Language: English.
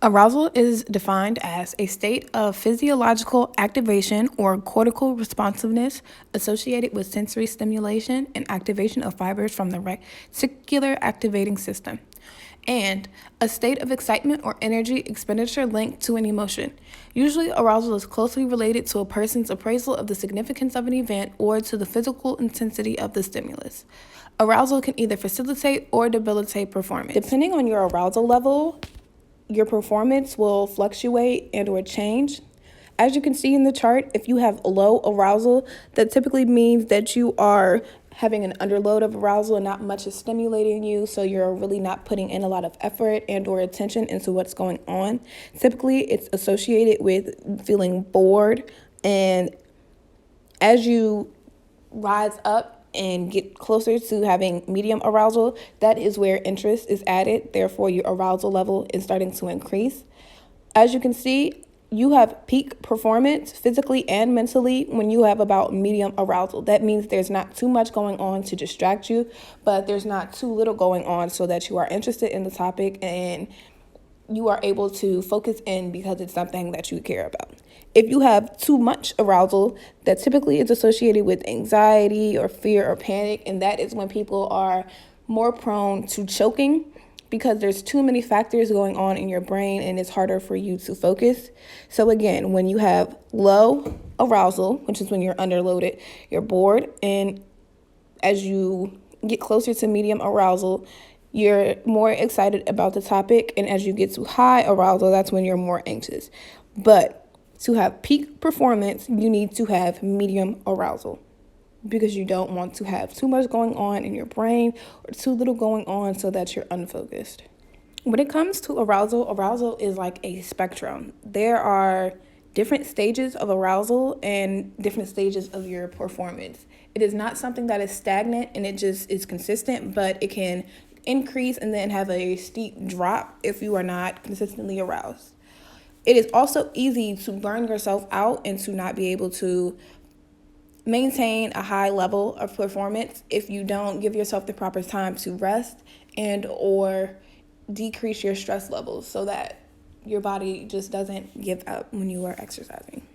Arousal is defined as a state of physiological activation or cortical responsiveness associated with sensory stimulation and activation of fibers from the reticular activating system, and a state of excitement or energy expenditure linked to an emotion. Usually, arousal is closely related to a person's appraisal of the significance of an event or to the physical intensity of the stimulus. Arousal can either facilitate or debilitate performance. Depending on your arousal level, your performance will fluctuate and or change. As you can see in the chart, if you have low arousal, that typically means that you are having an underload of arousal and not much is stimulating you, so you're really not putting in a lot of effort and or attention into what's going on. Typically, it's associated with feeling bored, and as you rise up and get closer to having medium arousal, that is where interest is added. Therefore, your arousal level is starting to increase. As you can see, you have peak performance physically and mentally when you have about medium arousal. That means there's not too much going on to distract you, but there's not too little going on so that you are interested in the topic and you are able to focus in because it's something that you care about. If you have too much arousal, that typically is associated with anxiety or fear or panic, and that is when people are more prone to choking because there's too many factors going on in your brain and it's harder for you to focus. So again, when you have low arousal, which is when you're underloaded, you're bored, and as you get closer to medium arousal, you're more excited about the topic, and as you get to high arousal, that's when you're more anxious. But to have peak performance, you need to have medium arousal because you don't want to have too much going on in your brain or too little going on so that you're unfocused. When it comes to arousal is like a spectrum. There are different stages of arousal and different stages of your performance. It is not something that is stagnant and it just is consistent, but it can increase and then have a steep drop if you are not consistently aroused. It is also easy to burn yourself out and to not be able to maintain a high level of performance if you don't give yourself the proper time to rest and or decrease your stress levels so that your body just doesn't give up when you are exercising.